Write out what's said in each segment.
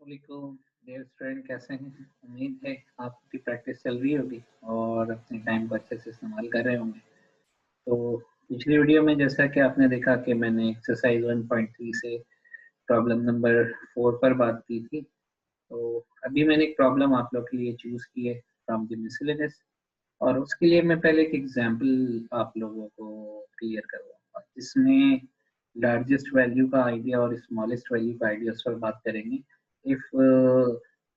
वालेकुम dear student, कैसे हैं? उम्मीद है आपकी प्रैक्टिस चल रही होगी और अपने टाइम को अच्छे से इस्तेमाल कर रहे होंगे। तो पिछली वीडियो में जैसा कि आपने देखा कि मैंने एक्सरसाइज 1.3 से प्रॉब्लम नंबर 4 पर बात की थी। तो अभी मैंने एक प्रॉब्लम आप लोग के लिए चूज़ की है फ्रॉम द मिसलेनियस, और उसके लिए मैं पहले एक एग्जांपल आप लोगों को क्लियर करवाऊंगा जिसमें लार्जेस्ट वैल्यू का आइडिया और स्मॉलेस्ट वैल्यू का आइडिया उस पर बात करेंगे। If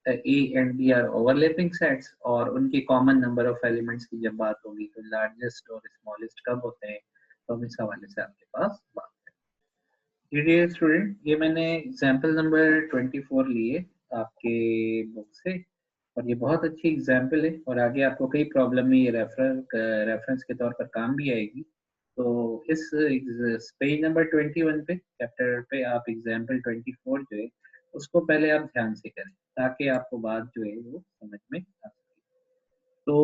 A and B are overlapping sets और उनके कॉमन नंबर ऑफ एलिमेंट्स की जब बात होगी तो लार्जेस्ट और स्मॉलेस्ट कब होते हैं, तो हम इस हवाले से आपके पास बात करेंगे। डियर स्टूडेंट, ये मैंने एग्जाम्पल नंबर 24 लिए आपके बुक से, और ये बहुत अच्छी एग्जाम्पल है और आगे आपको कई प्रॉब्लम में ये रेफरेंस के तौर पर काम भी आएगी। तो इस पेज नंबर 21 पे चैप्टर पे आप एग्जाम्पल 24 जो है उसको पहले आप ध्यान से करें ताकि आपको बात जो है वो समझ में आ सके। तो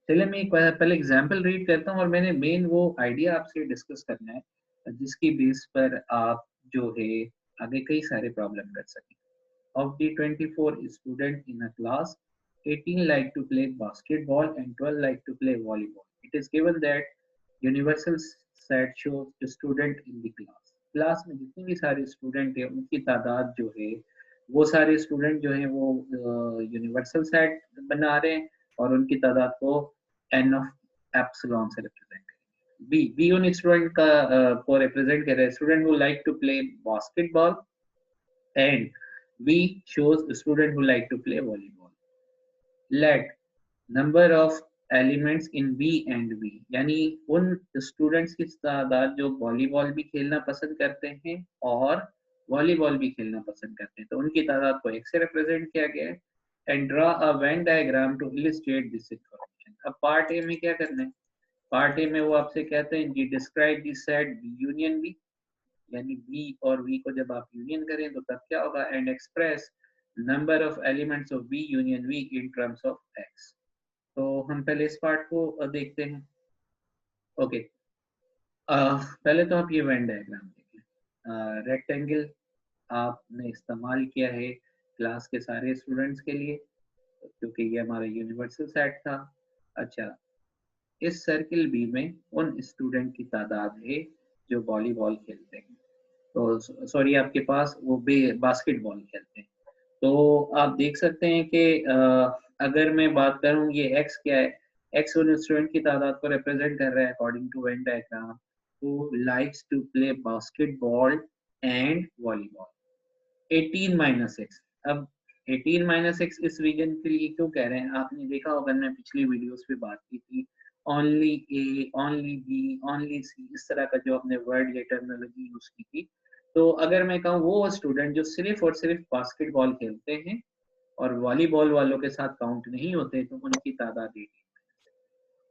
चलिए मैं एक बार पहले एग्जाम्पल रीड करता हूँ और मैंने मेन वो आइडिया आपसे डिस्कस करना है जिसकी बेस पर आप जो है आगे कई सारे प्रॉब्लम कर सकें। Of the 24 students in a class, 18 like to play basketball and 12 like to play volleyball. It is given that universal set shows the student in the class. Class में जितने भी सारे स्टूडेंट हैं उनकी तादाद जो है वो सारे स्टूडेंट जो हैं वो यूनिवर्सल सेट बना रहे हैं और उनकी तादाद को n ऑफ एप्सिलॉन से रिप्रेजेंट करेंगे। बी उन स्टूडेंट का को रिप्रेजेंट कर रहे हैं, student who like to play basketball, and V shows the student who like to play volleyball. Let number of elements in V and V, यानी उन स्टूडेंट्स की तादाद जो वॉलीबॉल भी खेलना पसंद करते हैं और वॉलीबॉल भी खेलना पसंद करते हैं, तो उनकी तादाद को x से रिप्रेजेंट किया गया है। And draw a Venn diagram to illustrate this information. अब पार्ट ए में क्या करना है? पार्ट ए में वो आपसे कहते हैं जी describe the set B union B, यानी v और v को जब आप यूनियन करें तो तब क्या होगा? And express number of elements of v union v in terms of x। तो हम पहले इस पार्ट को देखते हैं। ओके, पहले तो आप ये वेन डायग्राम देखें। रेक्टेंगल आपने इस्तेमाल किया है क्लास के सारे स्टूडेंट्स के लिए क्योंकि ये हमारा यूनिवर्सल सेट था। अच्छा, इस सर्किल बी में उन स्टूडेंट की तादाद है जो वॉलीबॉल खेलते हैं, तो सॉरी आपके पास वो बास्केटबॉल खेलते हैं। तो आप देख सकते हैं कि अगर मैं बात करूं ये x क्या है? x उन स्टूडेंट की तादाद को रिप्रेजेंट कर रहा है according to Venn diagram who likes to play basketball and volleyball. 18 minus X. अब 18 माइनस एक्स इस रीजन के लिए क्यों कह रहे हैं? आपने देखा होगा मैं पिछली वीडियोस पे बात की थी, ओनली ए, ओनली बी, ओनली सी, इस तरह का जो अपने वर्ड या टर्मिनोलॉजी यूज की थी। तो अगर मैं कहूँ वो स्टूडेंट जो सिर्फ और सिर्फ बास्केटबॉल खेलते हैं और वॉलीबॉल वालों के साथ काउंट नहीं होते तो उनकी तादाद 18,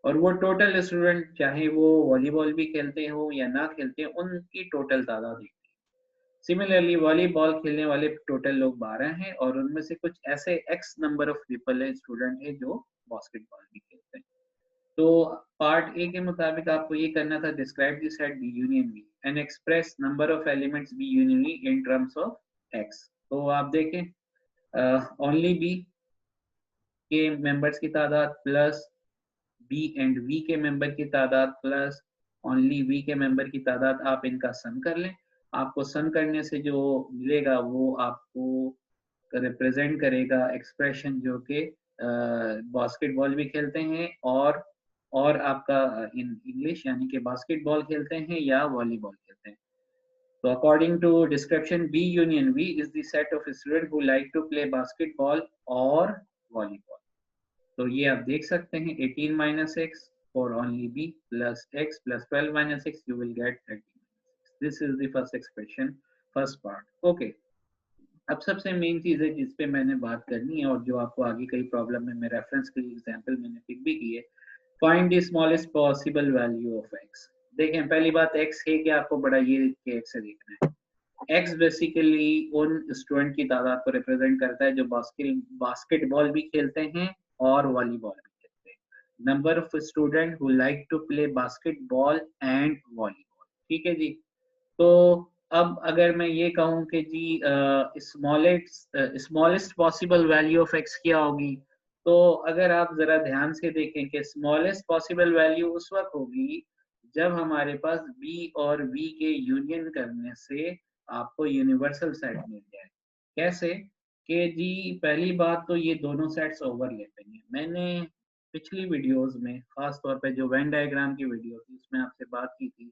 और वो टोटल स्टूडेंट चाहे वो वॉलीबॉल भी खेलते हो या ना खेलते हो उनकी टोटल तादाद 18। सिमिलरली वॉलीबॉल खेलने वाले टोटल लोग 12 हैं और उनमें से कुछ ऐसे एक्स नंबर ऑफ पीपल है स्टूडेंट है जो बास्केटबॉल भी खेलते हैं। तो पार्ट ए के मुताबिक आपको ये करना था, describe the set B union B and express number of elements B union B in terms of X. तो आप देखें ओनली बी के मेंबर्स की तादाद प्लस बी एंड वी के मेंबर की तादाद प्लस ओनली वी के मेंबर की तादाद, आप इनका सम कर लें। आपको सम करने से जो मिलेगा वो आपको रिप्रेजेंट करेगा एक्सप्रेशन जो कि बास्केटबॉल भी खेलते हैं और आपका इन इंग्लिश यानी कि बास्केटबॉल खेलते हैं या वॉलीबॉल खेलते हैं। तो according to description B union V is the set of student who like to play basketball और वॉलीबॉल। तो ये आप देख सकते हैं 18 minus x for only b plus x plus 12 minus x you will get 30 minus x. This is the first expression, first part. Okay. अब सबसे main चीज है जिस पे मैंने बात करनी है और जो आपको आगे कई प्रॉब्लम में मैं रेफरेंस के लिए एग्जांपल मैंने पिक भी की है। Find the smallest possible value of x। देखें पहली बात x है कि आपको बड़ा ये कि x से देखना है। x बेसिकली उन स्टूडेंट की तादाद को रिप्रेजेंट करता है जो बास्केटबॉल भी खेलते हैं और वॉलीबॉल भी खेलते हैं। Number of student who like to play basketball and volleyball. ठीक है जी। तो अब अगर मैं ये कहूँ कि जी smallest possible value of x क्या होगी, तो अगर आप जरा ध्यान से देखें कि स्मॉलेस्ट पॉसिबल वैल्यू उस वक्त होगी जब हमारे पास बी और वी के यूनियन करने से आपको यूनिवर्सल सेट मिल जाए। कैसे कि जी पहली बात तो ये दोनों सेट्स ओवरलैपिंग है। मैंने पिछली वीडियोस में खास तौर पे जो वेन डायग्राम की वीडियो थी उसमें आपसे बात की थी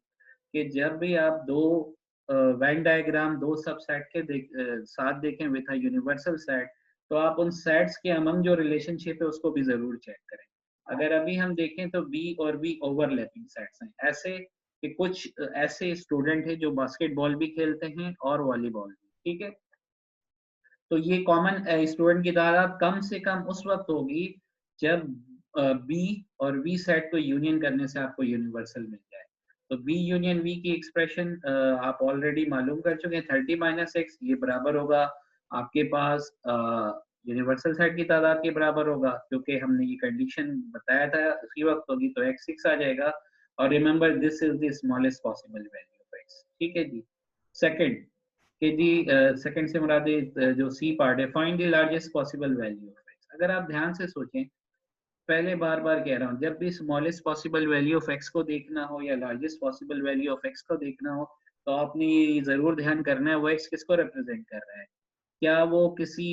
कि जब भी आप दो वेन डायग्राम दो सबसेट के साथ देखें विथ अ यूनिवर्सल सेट, तो आप उन सेट्स के अमंग जो रिलेशनशिप है उसको भी जरूर चेक करें। अगर अभी हम देखें तो बी और बी ओवरलैपिंग सेट्स हैं, ऐसे कि कुछ ऐसे स्टूडेंट हैं जो बास्केटबॉल भी खेलते हैं और वॉलीबॉल भी, ठीक है। तो ये कॉमन स्टूडेंट की तादाद कम से कम उस वक्त होगी जब बी और वी सेट को यूनियन करने से आपको यूनिवर्सल मिल जाए। तो बी यूनियन वी की एक्सप्रेशन आप ऑलरेडी मालूम कर चुके हैं, 30 - x ये बराबर होगा आपके पास यूनिवर्सल सेट की तादाद के बराबर होगा, क्योंकि हमने ये कंडीशन बताया था उसी वक्त होगी, तो x 6 आ जाएगा। और remember this is the smallest possible value of x, ठीक है जी। सेकंड कि जी सेकंड से मुराद जो सी पार्ट है, find the largest possible value of x. अगर आप ध्यान से सोचें, पहले बार बार कह रहा हूँ, जब भी smallest possible value of x को देखना हो या largest possible value of x को देखना हो, तो आपने ये जरूर ध्यान करना है वो एक्स किसको रिप्रेजेंट कर रहा है। क्या वो किसी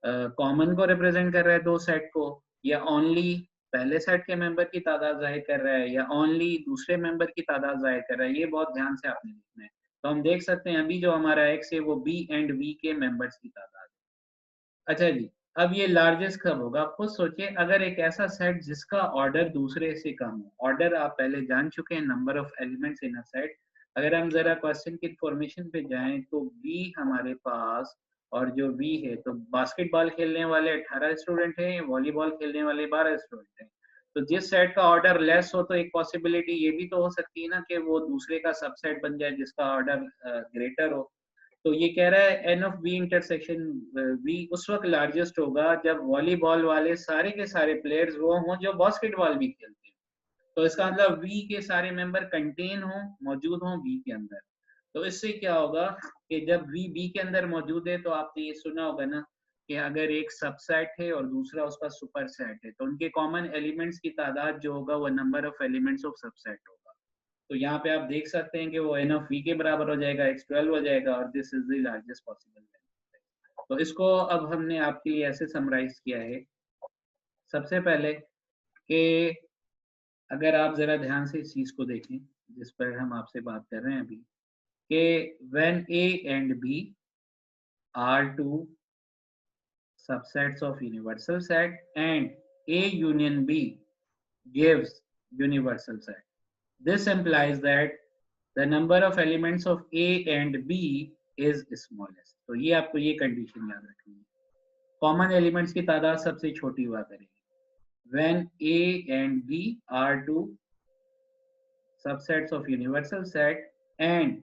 कॉमन को रिप्रेजेंट कर रहा है दो सेट को, या ओनली पहले सेट के मेंबर की तादाद जाहिर कर रहा है, या ओनली दूसरे मेंबर की तादाद जाहिर कर रहा है, ये बहुत ध्यान से आपने देखना है। तो हम देख सकते हैं अभी जो हमारा एक्स है वो बी एंड वी के मेंबर्स की तादाद है। अच्छा जी, अब ये लार्जेस्ट कब होगा, आप खुद सोचिए। अगर एक ऐसा सेट जिसका ऑर्डर दूसरे से कम हो, ऑर्डर आप पहले जान चुके हैं, number of elements in a set. अगर हम जरा क्वेश्चन की इन्फॉर्मेशन पे जाएं तो बी हमारे पास और जो वी है, तो बास्केटबॉल खेलने वाले 18 स्टूडेंट हैं, वॉलीबॉल खेलने वाले 12 स्टूडेंट हैं। तो जिस सेट का ऑर्डर लेस हो तो एक पॉसिबिलिटी ये भी तो हो सकती है ना कि वो दूसरे का सबसेट बन जाए जिसका ऑर्डर ग्रेटर हो। तो ये कह रहा है N of B intersection V उस वक्त लार्जेस्ट होगा जब वॉलीबॉल वाले सारे के सारे प्लेयर्स वो हों जो बास्केटबॉल भी खेलते हैं। तो इसका मतलब वी के सारे मेंबर कंटेन हों, मौजूद हों बी के अंदर। तो इससे क्या होगा कि जब वी बी के अंदर मौजूद है, तो आपने ये सुना होगा ना कि अगर एक सबसेट है और दूसरा उसका सुपर सेट है, तो उनके कॉमन एलिमेंट्स की तादाद जो होगा वो number of elements of subset होगा। तो यहाँ पे आप देख सकते हैं कि वो एन ऑफ वी के बराबर हो जाएगा, एक्स 12 हो जाएगा, और this is the largest possible value. तो इसको अब हमने आपके लिए ऐसे समराइज किया है, सबसे पहले कि अगर आप जरा ध्यान से इस चीज को देखें जिस पर हम आपसे बात कर रहे हैं अभी, कि when A and B are two subsets of universal set and A union B gives universal set. This implies that the number of elements of A and B is smallest. तो ये आपको ये कंडीशन याद रखनी है। Common elements की तादाद सबसे छोटी हुआ करेगी। When A and B are two subsets of universal set and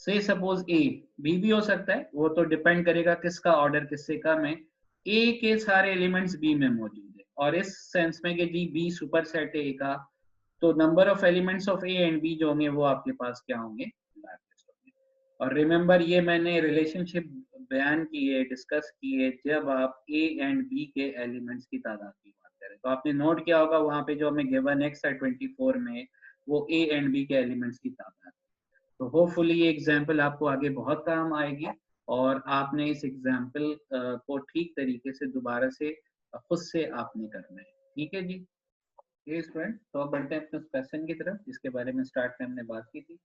say suppose A, B भी हो सकता है, वो तो डिपेंड करेगा किसका ऑर्डर किससे कम है। A के सारे एलिमेंट्स B में मौजूद है, और इस सेंस में कि जी B सुपर सेट है A का, तो number of elements of A and B जो होंगे वो आपके पास क्या होंगे, लार्जेस्ट होंगे। और रिमेंबर ये मैंने रिलेशनशिप बयान की है, डिस्कस की है, जब आप A एंड B के एलिमेंट्स की तादाद की बात करें। तो आपने नोट किया होगा वहां पे जो हमें गिवन एक्स है 24 में, वो A एंड B के एलिमेंट्स की तादाद। तो होपफुली ये एग्जाम्पल आपको आगे बहुत काम आएगी, और आपने इस एग्जाम्पल को ठीक तरीके से दोबारा से खुद से आपने करना है, ठीक है जी। ये स्टूडेंट, तो अब बढ़ते हैं अपने क्वेश्चन की तरफ जिसके बारे में स्टार्ट में हमने बात की थी।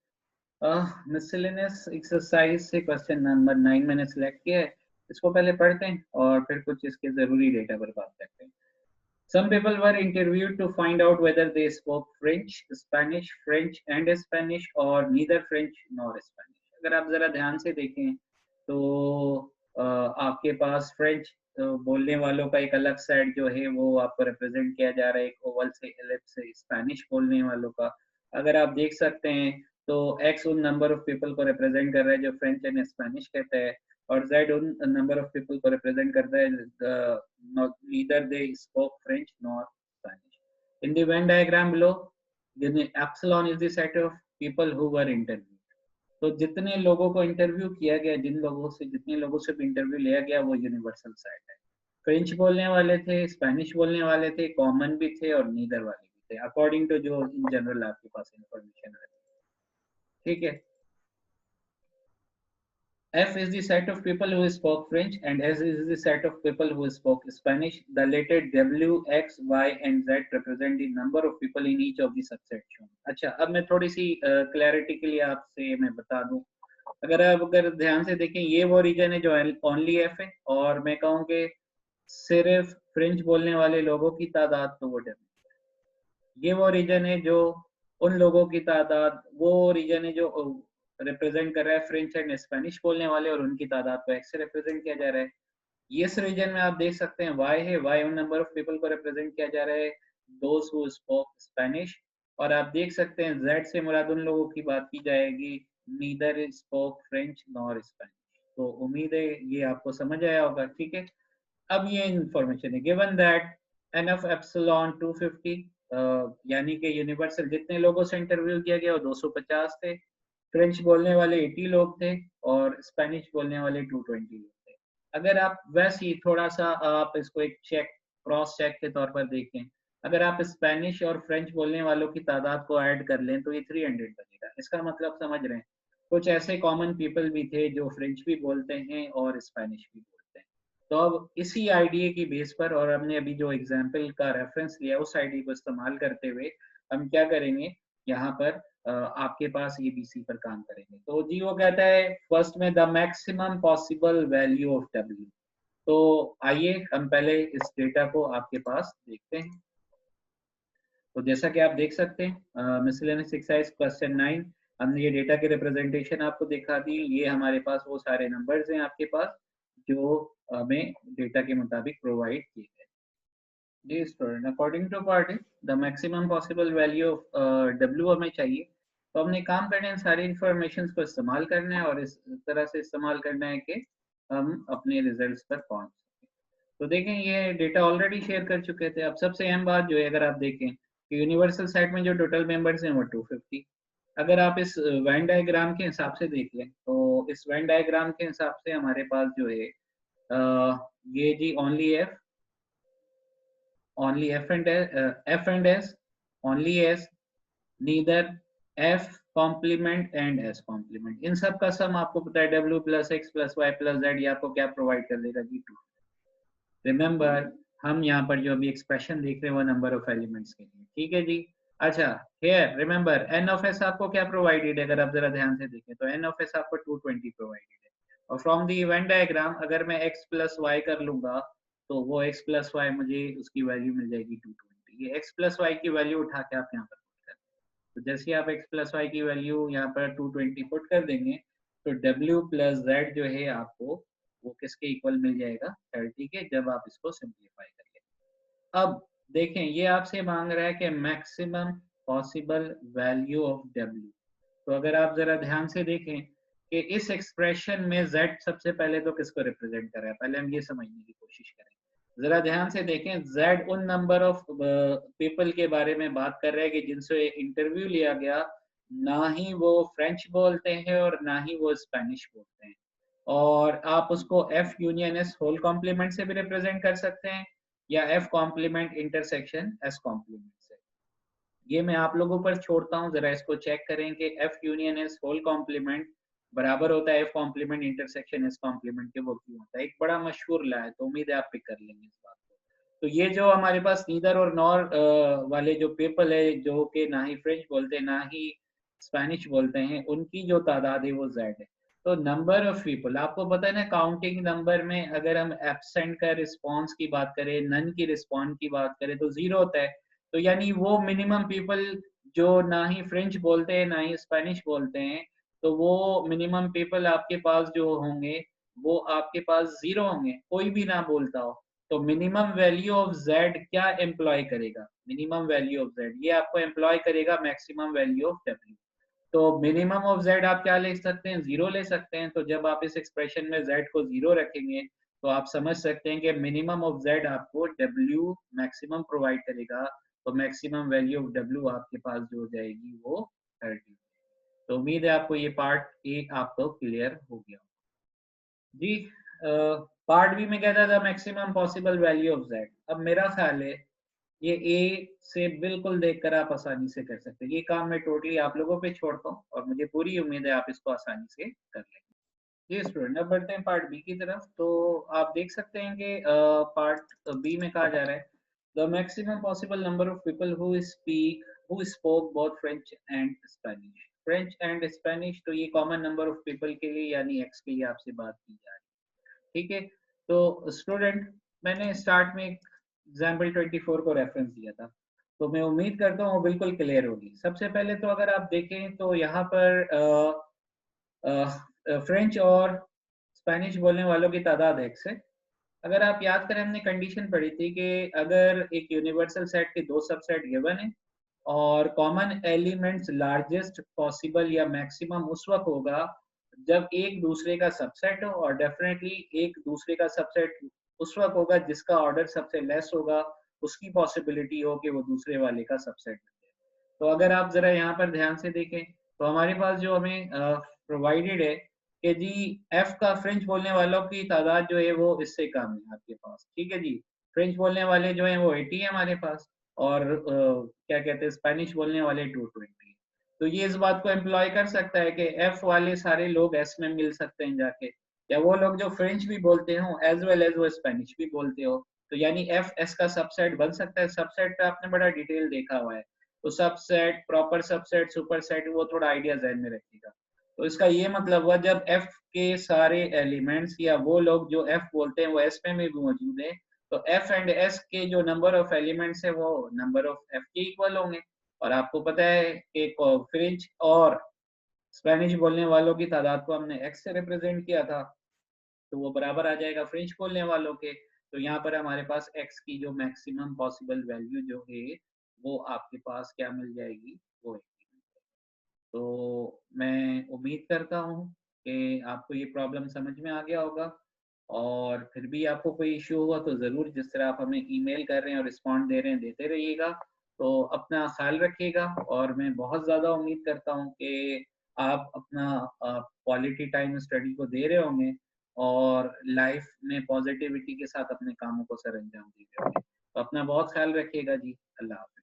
मिसलेनियस एक्सरसाइज से क्वेश्चन नंबर 9 मैंने सिलेक्ट किया है, इसको पहले पढ़ते हैं और फिर कुछ इसके जरूरी डेटा पर बात करते हैं। Some people were interviewed to find out whether they spoke French, and Spanish, or neither French nor Spanish. अगर आप जरा ध्यान से देखें तो आपके पास फ्रेंच बोलने वालों का एक अलग सेट जो है वो आपको रिप्रेजेंट किया जा रहा है एक ओवल से, एलिप्स से। स्पेनिश बोलने वालों का अगर आप देख सकते हैं तो एक्स उन नंबर ऑफ पीपल को रिप्रेजेंट कर रहा है जो फ्रेंच एंड स्पेनिश कहता है, और Z उन नंबर ऑफ पीपल को रिप्रेजेंट करता है neither they spoke French nor Spanish. In the Venn diagram below, the epsilon is the set of people who were interviewed. तो जितने लोगों को इंटरव्यू किया गया, जितने लोगों से भी इंटरव्यू लिया गया, वो यूनिवर्सल सेट है। फ्रेंच बोलने वाले थे, स्पेनिश बोलने वाले थे, कॉमन भी थे और नीदर वाले भी थे, अकॉर्डिंग टू जो इन जनरल आपके पास इंफॉर्मेशन है। ठीक है। F is the set of people who spoke French and S is the set of people who spoke Spanish. The latter W, X, Y and Z represent the number of people in each of the subsets shown. अच्छा, अब मैं थोड़ी सी clarity के लिए आपसे मैं बता दूं। अगर ध्यान से देखें, ये वो रीजन है जो ओनली एफ है, और मैं कहूँ कि सिर्फ फ्रेंच बोलने वाले लोगों की तादाद तो वो डब्ल्यू। ये वो रीजन है जो उन लोगों की तादाद, वो रीजन है जो रिप्रेजेंट कर रहा है फ्रेंच एंड स्पेनिश बोलने वाले, और उनकी तादाद को एक्स से रिप्रेजेंट किया जा रहा है। इस रीजन में आप देख सकते हैं वाई है, वाई उन नंबर ऑफ पीपल को रिप्रेजेंट किया जा रहा है दोज हु स्पोक स्पेनिश। और आप देख सकते हैं जेड से मुराद उन लोगों की बात की जाएगी neither spoke French nor Spanish. तो उम्मीद है ये आपको समझ आया होगा। ठीक है। अब ये इंफॉर्मेशन है, given that N of epsilon 250, यानी कि यूनिवर्सल जितने लोगों से इंटरव्यू किया गया वो 250 थे, फ्रेंच बोलने वाले 80 लोग थे और स्पेनिश बोलने वाले 220 लोग थे। अगर आप वैसे ही थोड़ा सा आप इसको एक चेक, क्रॉस चेक के तौर पर देखें, अगर आप स्पेनिश और फ्रेंच बोलने वालों की तादाद को ऐड कर लें तो ये 300 बनेगा। इसका मतलब समझ रहे हैं, कुछ ऐसे कॉमन पीपल भी थे जो फ्रेंच भी बोलते हैं और स्पेनिश भी बोलते हैं। तो अब इसी आइडिया की बेस पर, और हमने अभी जो एग्जाम्पल का रेफरेंस लिया उस आइडिया को इस्तेमाल करते हुए हम क्या करेंगे, यहाँ पर आपके पास एबीसी पर काम करेंगे। तो जी वो कहता है फर्स्ट में the maximum possible value of W. तो आइए हम पहले इस डेटा को आपके पास देखते हैं। तो जैसा कि आप देख सकते हैं मिसलेनियस एक्सरसाइज क्वेश्चन 9, हमने ये डेटा की रिप्रेजेंटेशन आपको दिखा दी। ये हमारे पास वो सारे नंबर्स हैं आपके पास जो हमें डेटा के मुताबिक प्रोवाइड किए गए। जी student, according to party the maximum possible value of W हमें चाहिए। तो हमने काम करना है, सारी इंफॉर्मेशन को इस्तेमाल करना है और इस तरह से इस्तेमाल करना है कि हम अपने रिजल्ट्स पर पहुंच सकें। तो देखें ये डेटा ऑलरेडी शेयर कर चुके थे। अब सबसे अहम बात जो है, अगर आप देखें कि यूनिवर्सल सेट में जो टोटल मेंबर्स हैं वो 250। अगर आप इस वेन डायग्राम के हिसाब से देख लें तो इस वेन डायग्राम के हिसाब से हमारे पास जो है ये जी only f and s, only s, neither f complement and s complement, इन सब का सम आपको पता है w plus x plus y plus z, ये आपको क्या प्रोवाइड कर देगा जी 2। रिमेंबर हम यहाँ पर जो अभी एक्सप्रेशन देख रहे हैं वो नंबर ऑफ एलिमेंट्स के लिए। ठीक है जी। अच्छा, here remember N of S आपको क्या प्रोवाइडेड है, अगर आप जरा ध्यान से देखें तो एन ऑफ एस आपको 220 प्रोवाइडेड है। और फ्रॉम द इवेंट डायग्राम अगर मैं x प्लस वाई कर लूंगा तो वो x प्लस वाई मुझे उसकी वैल्यू मिल जाएगी 220। ये x प्लस वाई की वैल्यू उठा के आप यहाँ पर पुट कर, तो जैसे आप x प्लस वाई की वैल्यू यहाँ पर 220 पुट कर देंगे तो w प्लस z जो है आपको वो किसके इक्वल मिल जाएगा 30 के, जब आप इसको सिंप्लीफाई करिए। अब देखें ये आपसे मांग रहा है कि maximum possible value of w। तो अगर आप जरा ध्यान से देखें कि इस एक्सप्रेशन में z सबसे पहले तो किसको रिप्रेजेंट कर रहा है, पहले हम ये समझने की कोशिश करें। जरा ध्यान से देखें, z उन नंबर ऑफ पीपल के बारे में बात कर रहा है कि जिनसे इंटरव्यू लिया गया, ना ही वो फ्रेंच बोलते हैं और ना ही वो स्पेनिश बोलते हैं। और आप उसको f union s whole complement से भी रिप्रेजेंट कर सकते हैं या f complement intersection s complement से। ये मैं आप लोगों पर छोड़ता हूँ, जरा इसको चेक करें कि f union s whole complement बराबर होता है f complement intersection s complement के, वो क्यों होता है। एक बड़ा मशहूर ला है, तो उम्मीद है आप पिक कर लेंगे इस बात को। तो ये जो हमारे पास नीदर और नॉर वाले जो पीपल है जो कि ना ही फ्रेंच बोलते हैं ना ही स्पेनिश बोलते हैं, उनकी जो तादाद है वो z है। तो नंबर ऑफ पीपल आपको पता है ना, काउंटिंग नंबर में अगर हम एब्सेंट का रिस्पॉन्स की बात करें, नन की रिस्पॉन्स की बात करें तो 0 होता है। तो यानी वो मिनिमम पीपल जो ना ही फ्रेंच बोलते हैं ना ही स्पेनिश बोलते हैं, तो वो मिनिमम पीपल आपके पास जो होंगे वो आपके पास 0 होंगे, कोई भी ना बोलता हो। तो मिनिमम वैल्यू ऑफ z क्या एम्प्लॉय करेगा, मिनिमम वैल्यू ऑफ z ये आपको एम्प्लॉय करेगा मैक्सिमम वैल्यू ऑफ w। तो मिनिमम ऑफ z आप क्या ले सकते हैं, 0 ले सकते हैं। तो जब आप इस एक्सप्रेशन में z को 0 रखेंगे तो आप समझ सकते हैं कि मिनिमम ऑफ z आपको w मैक्सिमम प्रोवाइड करेगा। तो मैक्सिमम वैल्यू ऑफ w आपके पास जो हो जाएगी वो 30। तो उम्मीद है आपको ये पार्ट ए आपको क्लियर हो गया जी। पार्ट बी में कहता था maximum possible value of Z. अब मेरा ख्याल है ये ए से बिल्कुल देखकर आप आसानी से कर सकते हैं। ये काम मैं टोटली आप लोगों पे छोड़ता हूँ और मुझे पूरी उम्मीद है आप इसको आसानी से कर लेंगे। जी स्टूडेंट, अब बढ़ते हैं पार्ट बी की तरफ। तो आप देख सकते हैं कि पार्ट बी में कहा जा रहा है the maximum possible number of people who spoke both French and Spanish. French and Spanish, तो ये कॉमन नंबर ऑफ पीपल के लिए यानी एक्स के लिए आपसे बात की जा रही है। ठीक है, तो स्टूडेंट मैंने स्टार्ट में एग्जाम्पल 24 को रेफरेंस दिया था, तो मैं उम्मीद करता हूँ वो बिल्कुल क्लियर होगी। सबसे पहले तो अगर आप देखें तो यहाँ पर फ्रेंच और स्पेनिश बोलने वालों की तादाद एक्स है। अगर आप याद करें हमने कंडीशन पढ़ी थी कि अगर एक यूनिवर्सल सेट के दो सबसेट गिवन है और कॉमन एलिमेंट्स लार्जेस्ट पॉसिबल या मैक्सिमम उस वक्त होगा जब एक दूसरे का सबसेट हो, और डेफिनेटली एक दूसरे का सबसेट उस वक्त होगा जिसका ऑर्डर सबसे लेस होगा, उसकी पॉसिबिलिटी हो कि वो दूसरे वाले का सबसेट बने। तो अगर आप जरा यहाँ पर ध्यान से देखें तो हमारे पास जो हमें प्रोवाइडेड है कि जी एफ का फ्रेंच बोलने वालों की तादाद जो है वो इससे कम है आपके पास। ठीक है जी, फ्रेंच बोलने वाले जो है वो 80 है हमारे पास, और क्या कहते हैं स्पेनिश बोलने वाले 220। तो ये इस बात को एम्प्लॉय कर सकता है कि एफ वाले सारे लोग एस में मिल सकते हैं जाके, या वो लोग जो फ्रेंच भी बोलते हो एज वेल एज वो स्पेनिश भी बोलते हो, तो यानी एफ एस का सबसेट बन सकता है। सबसेट पे आपने बड़ा डिटेल देखा हुआ है, तो subset, proper subset, super set, वो थोड़ा आइडिया जहन में रखिएगा। तो इसका ये मतलब हुआ जब एफ के सारे एलिमेंट्स या वो लोग जो एफ बोलते हैं वो एस में भी मौजूद है, तो एफ एंड एस के जो नंबर ऑफ एलिमेंट्स है वो नंबर ऑफ एफ के इक्वल होंगे। और आपको पता है कि फ्रेंच और स्पेनिश बोलने वालों की तादाद को हमने एक्स से रिप्रेजेंट किया था, तो वो बराबर आ जाएगा फ्रेंच बोलने वालों के। तो यहाँ पर हमारे पास एक्स की जो मैक्सिमम पॉसिबल वैल्यू जो है वो आपके पास क्या मिल जाएगी, वो है। तो मैं उम्मीद करता हूँ कि आपको ये प्रॉब्लम समझ में आ गया होगा, और फिर भी आपको कोई इश्यू हुआ तो ज़रूर जिस तरह आप हमें ईमेल कर रहे हैं और रिस्पॉन्ड दे रहे हैं देते रहिएगा। तो अपना ख्याल रखिएगा, और मैं बहुत ज़्यादा उम्मीद करता हूँ कि आप अपना क्वालिटी टाइम स्टडी को दे रहे होंगे और लाइफ में पॉजिटिविटी के साथ अपने कामों को सर अंजाम दे रहे होंगे। तो अपना बहुत ख्याल रखिएगा जी। अल्लाह हाफ़िज़।